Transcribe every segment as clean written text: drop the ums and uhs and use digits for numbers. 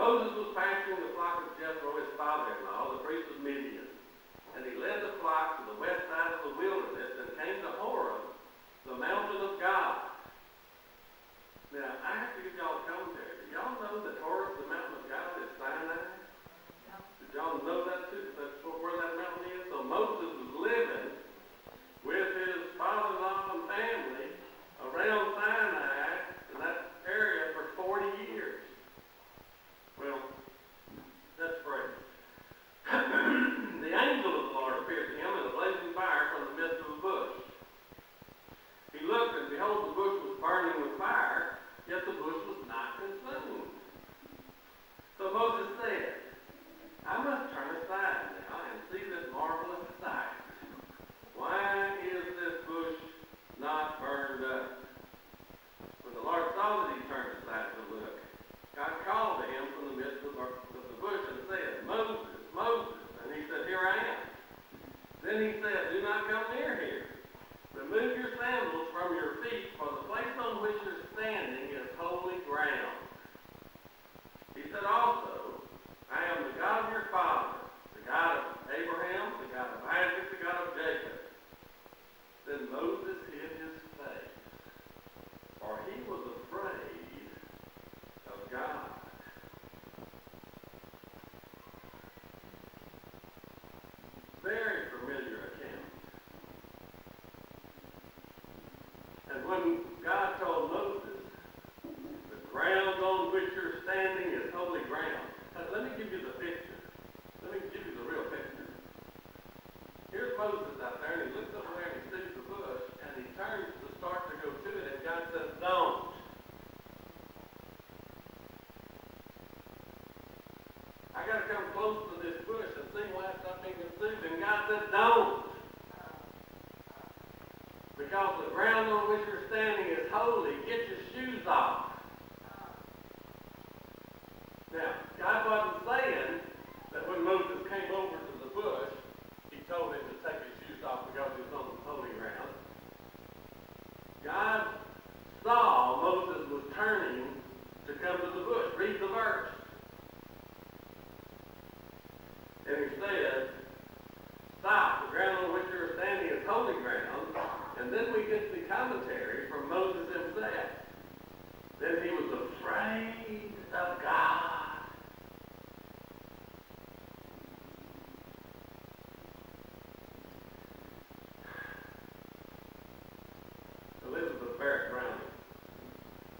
Moses was pasturing the flock of Jethro, his father-in-law, the priest of Midian. And he led the flock to the west side of the wilderness and came to Horeb, the mountain of God. Now, I have to give y'all a commentary. Do y'all know that Horeb, the mountain of God, is Sinai? Did y'all know that too? That's where that mountain is? So Moses was living with his father-in-law and family around Sinai in that area for 40 years. Well, let's pray. The angel of the Lord appeared to him in a blazing fire from the midst of a bush. He looked, and behold, the bush was burning with fire, yet the bush was not consumed. So Moses said, I must turn aside now and see this marvelous sight. Why is this bush not burned up? When the Lord saw that he turned aside to look, God called to him from the midst of the bush and said, Moses, Moses. And he said, Here I am. Then he said, Do not come near here. Remove your sandals from your feet, for the place on which you're standing is holy ground. He said also, I am the God of your father, the God of Abraham, the God of Isaac, the God of Jacob. Then Moses hid his face, for he was afraid of God. Very familiar account. And when God told Moses, the ground on which you're standing is holy ground. Now, let me give you the picture. Let me give you the real picture. Here's Moses out there, and he looks over there and he sees the bush, and he turns to start to go to it, and God says, Don't. I got to come close to this bush and see why it's not being consumed. And God said, Don't. Because the ground on which you're standing is holy. Get your shoes off. Now, God wasn't saying that when Moses came over to the bush, he told him to take his shoes off because he was on holy ground. God saw Moses was turning to come to the bush. Read the verse. And he said, Stop, the ground on which you are standing is holy ground. And then we get the commentary from Moses himself. Then he was afraid of God. Elizabeth Barrett Browning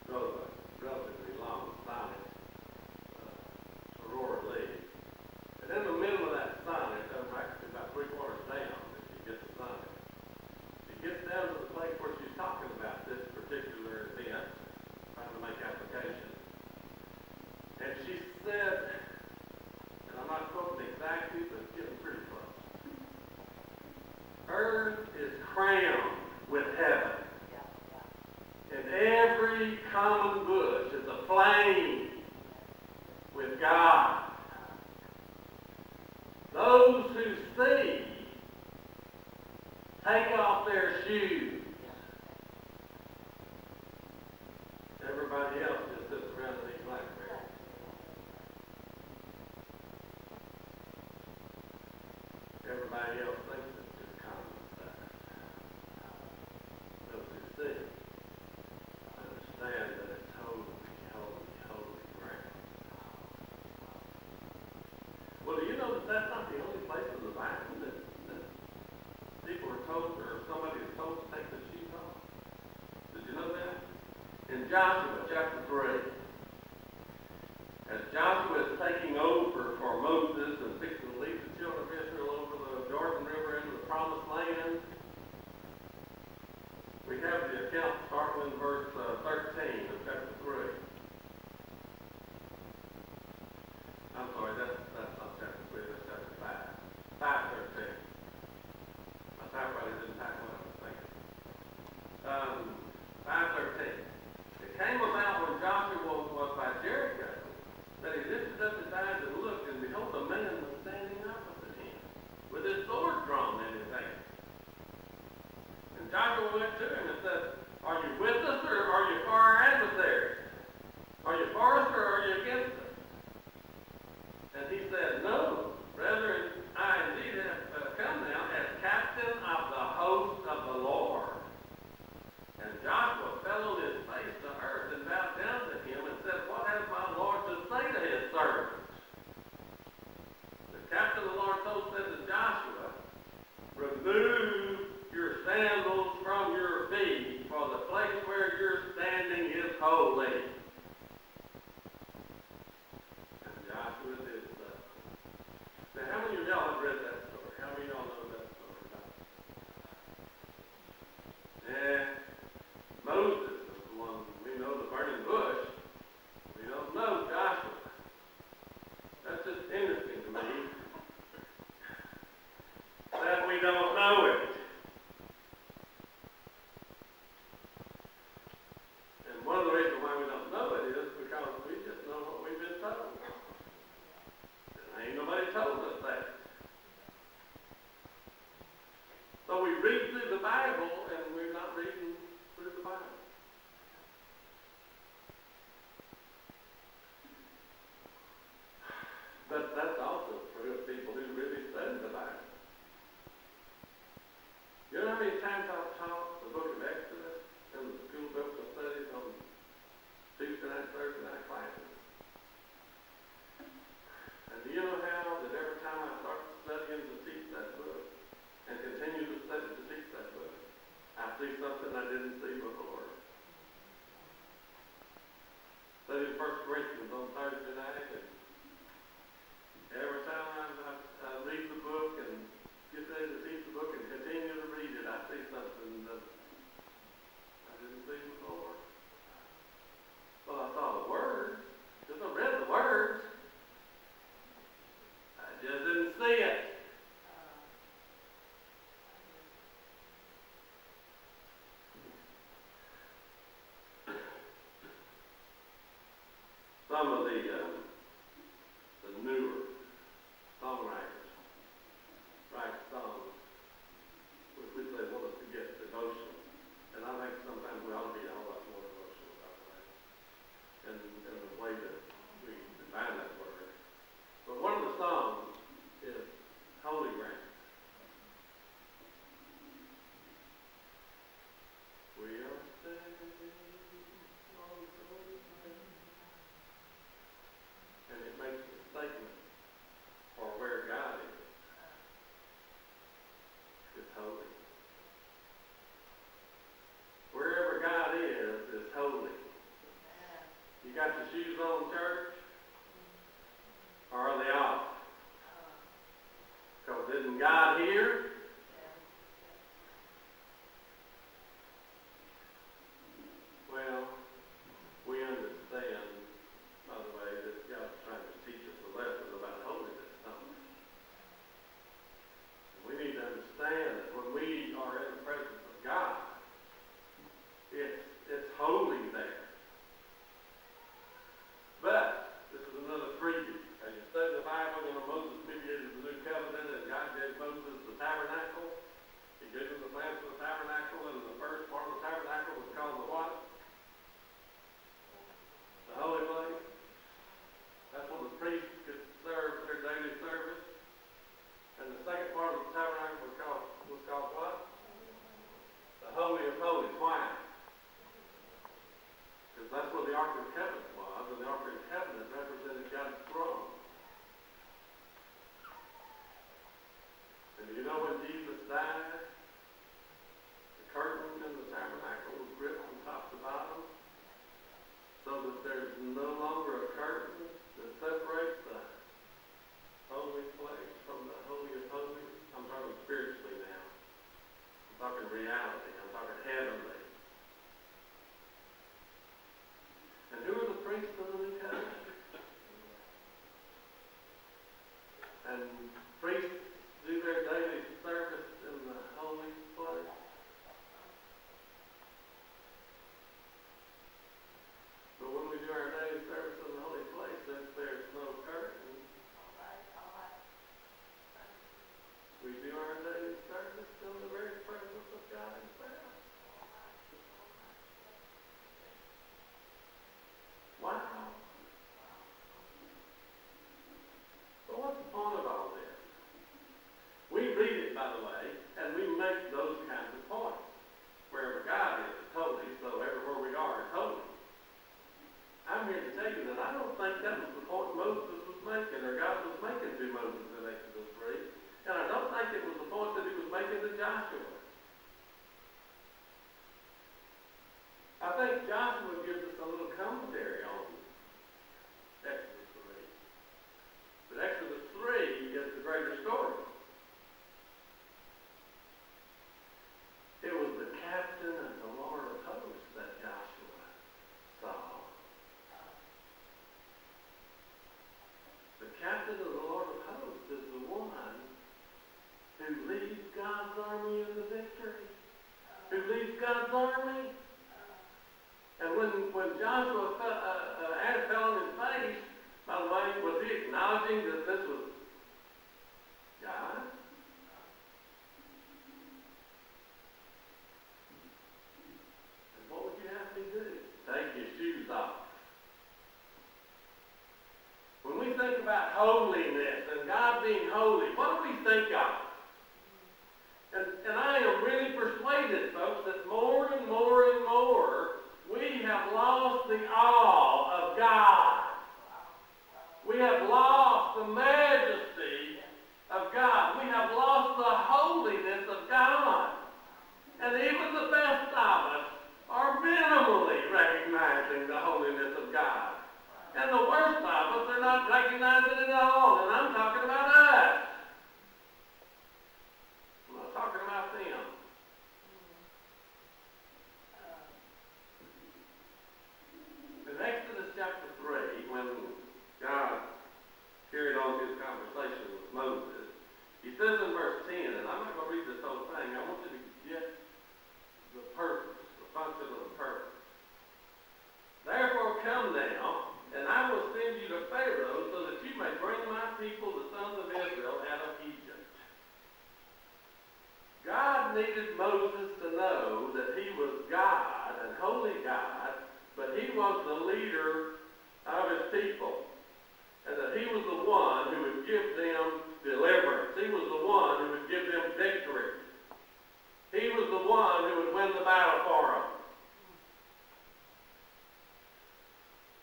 wrote a relatively long sonnet, Aurora League. And in the middle of that sonnet, actually about 3/4 down, if you get the sonnet, she gets down to the place where she's talking about this particular event, trying to make application. And she said, and I'm not quoting exactly, but it's getting pretty close. Earth is crowned with heaven, and every common bush is aflame with God. Those who see take off their shoes. Everybody else just sits around and eats blackberries. Everybody else thinks it's just common stuff. Those who see understand that it's holy, holy, holy ground. Well, do you know that that's not the only place in the Bible that people are told, or somebody is told to take their shoes off? Did you know that? In Joshua chapter 3, as Joshua is taking over for Moses and fixing to lead the children of Israel over the Jordan River into the Promised Land, we have the account starting in verse 13 of chapter 3. I'm sorry, that's not chapter 3, that's chapter 5. 5:13. My typewriter didn't type what I was thinking. 5:13. It came about when Joshua was by Jericho that he lifted up his eyes and looked, and behold, a man was standing opposite him with his sword drawn in his hand. And Joshua went to him and said, Are you with us, or are you for our adversaries? Are you for us, or are you against us? see something I didn't see before. Studied 1 Corinthians on Thursday night, and every time I read the book and get ready to teach the book and continue to read it, I see something that I didn't see before. Well, I saw the words. Just I read the words. I just didn't see it. Some of the newer songwriters write songs with which they want us to get devotional. And I think sometimes we ought to be a whole lot more devotional about that. And the way that we define that word. But one of the songs is Holy Ground. We are standing on holy ground. And it makes a statement for where God is. It's holy. Wherever God is holy. You got your shoes on, church? Or are they off? Because isn't God here? Well, we understand, by the way, that God's trying to teach us a lesson about holiness, don't we? We need to understand that when we are in the presence of God, it's holy there. But this is another preview. As you study the Bible, Moses mediated the new covenant, and God gave Moses the tabernacle. He gave him the plans for the tabernacle, and the first part of the tabernacle was called the what? The holy place. That's where the priests could serve their daily service. And the second part of the tabernacle was called what? The Holy of Holies. Why? Because that's where the Ark of the Covenant was, and the Ark of the Covenant represented God's throne. And you know when Jesus died, the curtain in the tabernacle was ripped from top to bottom, so that there's no longer a curtain that separates the holy place from the Holy of Holies. I'm talking spiritually now. I'm talking reality. I'm talking heavenly. And who are the priests of the new covenant? And priests do their daily service in the holy place. But when we do our daily service in the holy place, since there's no curtain, we do our daily service in the very presence of God Himself. Wow. So what's the point of all this? We read it, by the way, and we make those kinds of points. Wherever God is holy, so everywhere we are is holy. I'm here to tell you that I don't think that was the point Moses was making, or God was making to Moses in Exodus 3. And I don't think it was the point that He was making to Joshua. I think Joshua gives us a little commentary on Exodus 3. But Exodus 3 is the greater story. It was the captain and the Lord of hosts that Joshua saw. The captain of the Lord of hosts is the one who leads God's army in the victory. Who leads God's army. And when Joshua fell on his face, by the way, was he acknowledging that this was God? And what would you have me do? Take your shoes off. When we think about holiness and God being holy, what do we think of? And I am really persuaded, folks, that more and more and more we have lost the awe of God. We have lost the majesty of God. We have lost the holiness of God. And even the best recognizing it all, and I'm talking about us. I'm not talking about them. In Exodus chapter 3, when God carried on his conversation with Moses, he says in verse 10, and I'm not going to read this whole thing, I want you to get the purpose, the function of the purpose. Therefore come now, and I will send you to Pharaoh, so that you may bring my people, the sons of Israel, out of Egypt. God needed Moses to know that he was God, and holy God, but he was the leader of his people, and that he was the one who would give them deliverance. He was the one who would give them victory. He was the one who would win the battle for them.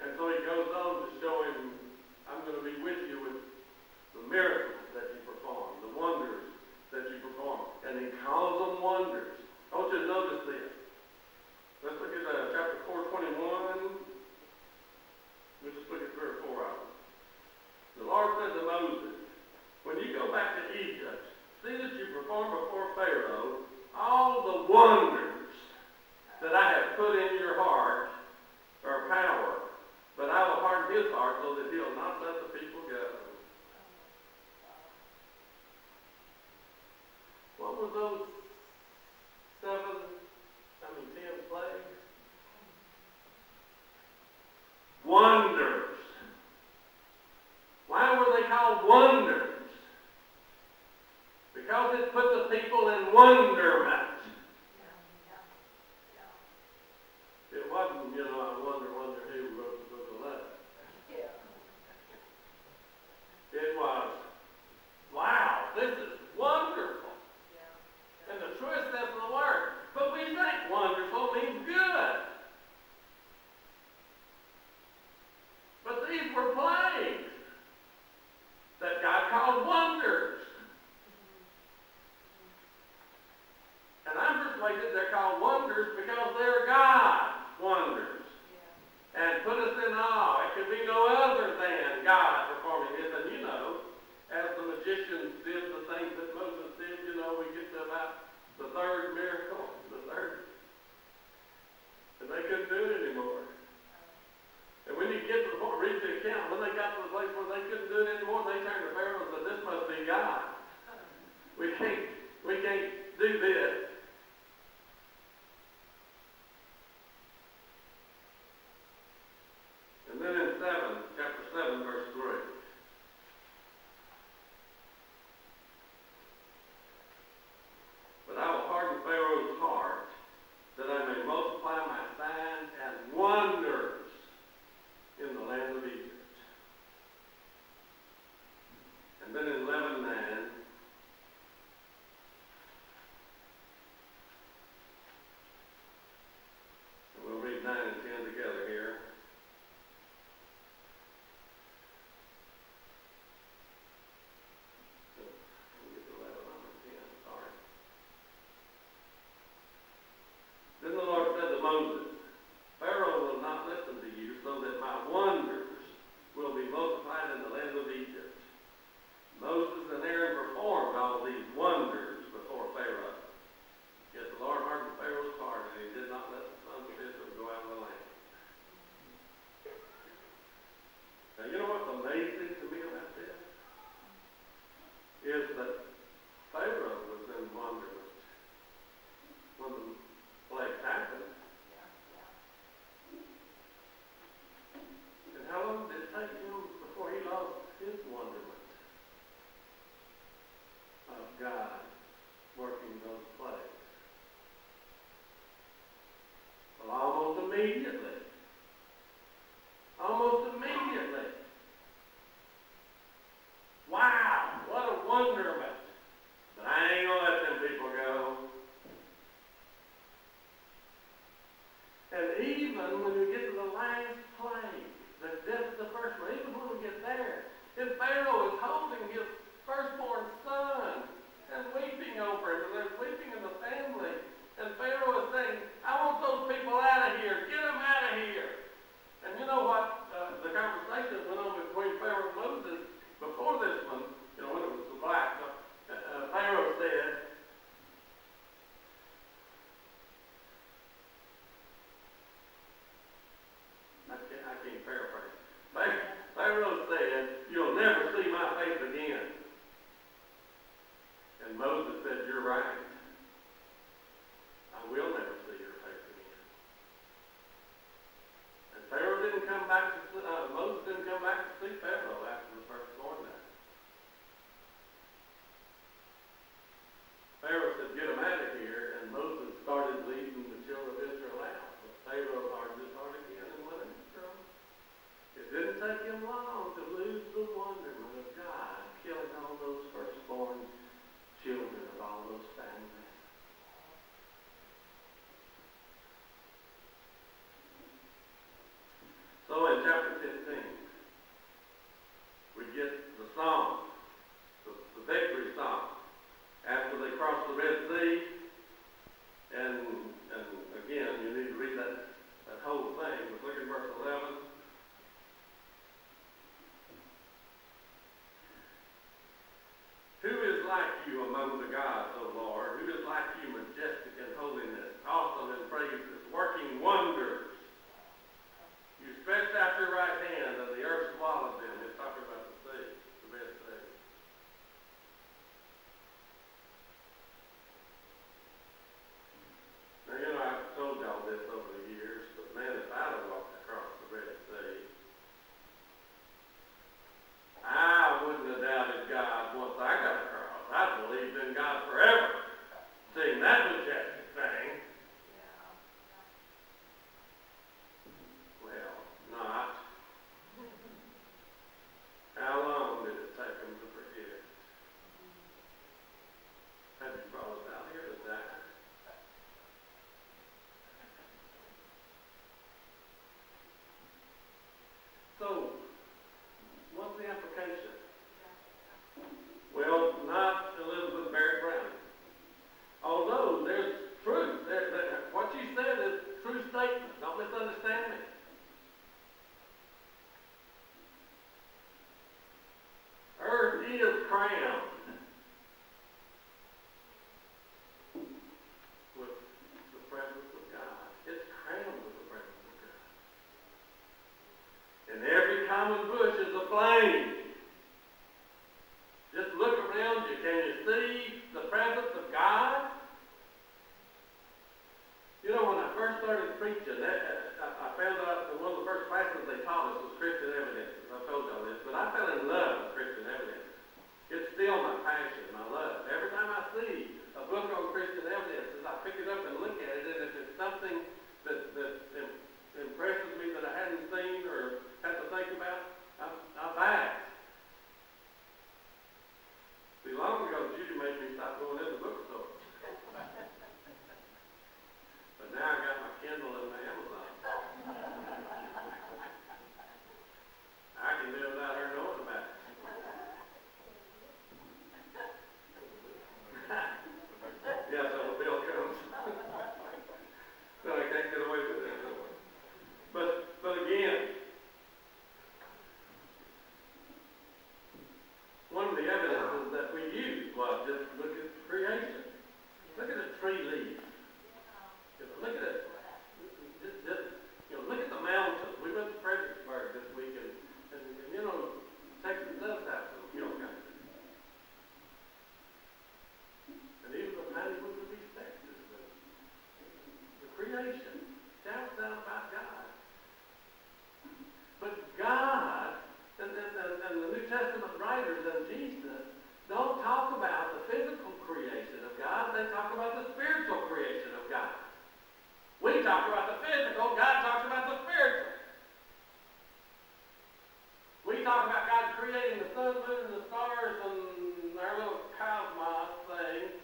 And so he goes on to show him, I'm going to be with you with the miracles that you perform, the wonders that you perform. And he calls them wonders. I want you to notice this. Let's look at chapter 4:21. We'll just look at 3 or 4 of them. The Lord said to Moses, when you go back to Egypt, see that you perform before Pharaoh all the wonders that I have put in your heart, or power, but I will harden his heart so that he'll not let the people go. What were those 10 plagues? Wonders. Why were they called wonders? Because it put the people in wonderment. It wasn't, I wonder who wrote the book of Letters. It was, wow, this is wonderful. And the truest sense of the word. But we think wonderful means good. But these were plagues that God called wonders. And I'm persuaded they're called wonders because they're God's wonders. And put us in awe. It could be no other than God performing this. And as the magicians did the things that Moses did, we get to about the third miracle, and they couldn't do it anymore. And when you get to the point, read the account, when they got to the place where they couldn't do it anymore, they turned to Pharaoh and said, this must be God. We can't do this. And then in chapter 7, verse 3. But I will harden Pharaoh's heart, that I may multiply my signs and wonders in the land of Egypt. And then in 11:9, and we'll read 9 and 10 together here. Then the Lord said to Moses, Pharaoh will not listen to you, so that my wonders will be multiplied in the land of Egypt. Moses and Aaron performed all these wonders before Pharaoh. Yet the Lord hardened Pharaoh's heart, and he did not let the sons of Israel go out of the land. Now, you know what's amazing to me about this? Is that Pharaoh was in wonderment when the plagues happened. And how long did it take him before he lost his wonderment of God working those plagues? Well, almost immediately. Almost immediately. Wow, what a wonderment. But I ain't going to let them people go. And even when we get to the last plague, that's the first one, even when we get there, if Pharaoh is holding his firstborn son and weeping over him, and there's weeping in the family, and Pharaoh is saying, I want those people out of here, get them out of here. And you know what? The conversation that went on between Pharaoh and Moses like you among the gods, O Lord? Who is like you, majestic in holiness, awesome in praises, working wonders? You stretched out your right hand, and the earth swallowed them. It's talking about the sea, the Red Sea. Now, I've told y'all this over the years, but man, if I'd have walked across the Red Sea, I wouldn't have doubted God once I got across. I believed in God forever, seeing that majestic thing. Well, not. How long did it take them to forget? Have you brought us out here to die? So, what's the application? Well, not Elizabeth Barrett Brown. Although there's truth. What you said is true statement. Don't misunderstand me. Earth is crowned with the presence of God. It's crowned with the presence of God. And every common bush is aflame. Just look around you. Can you see the presence of God? When I first started preaching, I found out that one of the first classes they taught us was Christian evidences. I told y'all this, but I fell in love with Christian evidences. It's still my passion, my love. Every time I see a book on Christian evidences, I pick it up and look at it, and if it's something that impresses me that I hadn't seen or had to think about, I buy it. See, long ago, Judy made me stop going in the bookstore. But now I got my Kindle and my Amazon. I can live without her knowing about it. Yeah, so the bill comes. Then I can't get away with it. But again, one of the evidences that we used was just look at creation. Look at a tree leaf. Look at it. Look at the mountains. We went to Fredericksburg this week, and Texas does have some hill country. And even the tiny ones of East Texas. The creation shouts out about God. But God, and the New Testament writers and Jesus don't talk about the physical creation of God. They talk about the spiritual creation of God. We talk about the physical, God talks about the spiritual. We talk about God creating the sun, moon, and the stars, and our little cosmos thing,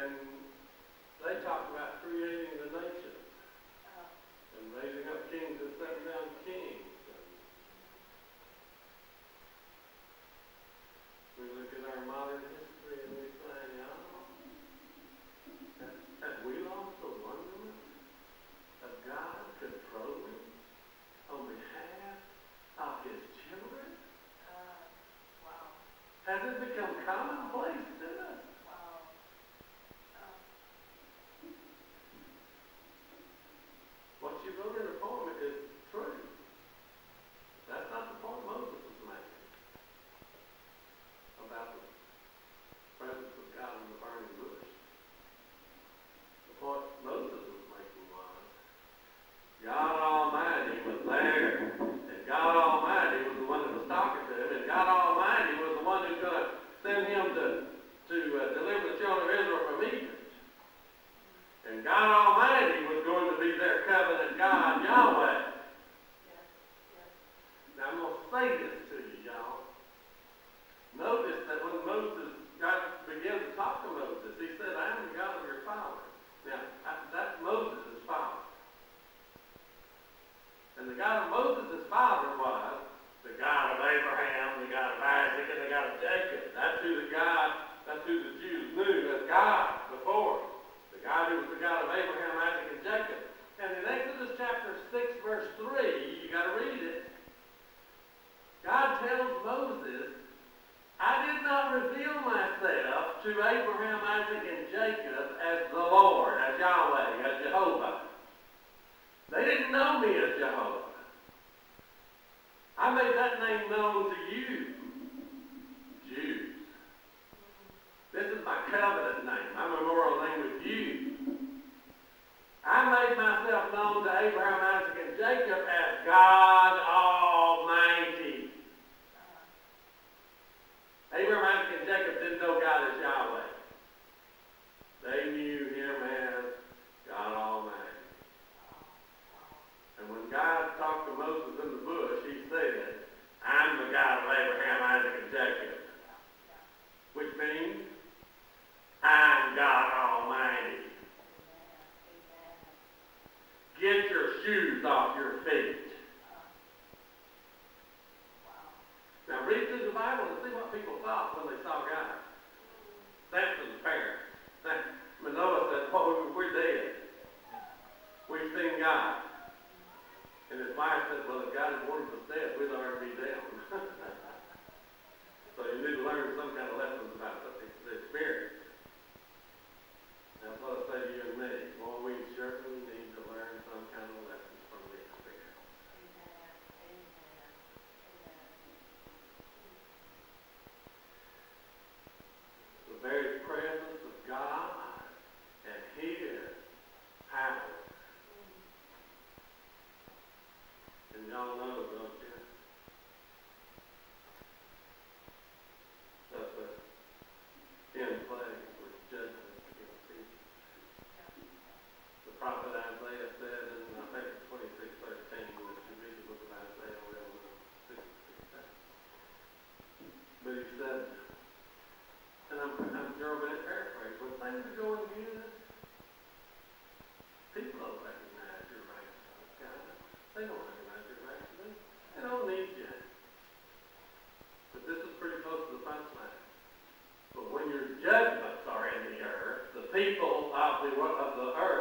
and they talk about creating the nations, and raising up kings and setting down kings. We look at our modern history and we say, have we lost the wonderment of God controlling on behalf of His children? Wow. Has it become commonplace to us? Wow. What you wrote in the poem is true. That's not the point Moses was making about the presence of God in the burning bush. The point Moses was making was God Almighty was there, and God Almighty was the one that was talking to him, and God Almighty was the one who's going to send him to deliver the children of Israel from Egypt. And God Almighty was going to be their covenant God, Yahweh. Yes. Now I'm going to say this to you, y'all. Notice that when God began to talk to Moses, He said, I am the God of your father. Now, that's Moses' father. And the God of Moses' father was the God of Abraham, the God of Isaac, and the God of Jacob. That's who the Jews knew as God before. The God who was the God of Abraham, Isaac, and Jacob. And in Exodus chapter 6, verse 3, you got to read it. God tells Moses, I did not reveal myself to Abraham, Isaac, and Jacob as the Lord, as Yahweh, as Jehovah. They didn't know me as Jehovah. I made that name known to you, Jews. This is my covenant name, my memorial name with you. I made myself known to Abraham, Isaac, and Jacob as God Almighty. Abraham, Isaac, and Jacob didn't know God as Yahweh. They knew him as God Almighty. And when God talked to Moses in the bush, he said, I'm the God of Abraham, Isaac, and Jacob. Which means, I'm God Almighty. Get your shoes off your feet. Now read through the Bible and see what people thought when they saw God. Samson's parents. Manoah said, oh, we're dead. We've seen God. And his wife said, well, if God had wanted us dead, we'd already be down. So you need to learn some kind of lessons about the experience. That's what I say to you and me. Well, we certainly need to learn some kind of lessons from the experience. The very presence of God and His power. And y'all know, don't you? That the end plague was judgment against people. The prophet Isaiah said in, I think it's 26:13, when you read the book of Isaiah, we all know 66. But he said, and I'm sure I'm going to paraphrase, when things are going good, people don't recognize your righteousness, God. They don't recognize your righteousness. They don't need you. But this is pretty close to the punchline. But when your judgments are in the earth, the people of the earth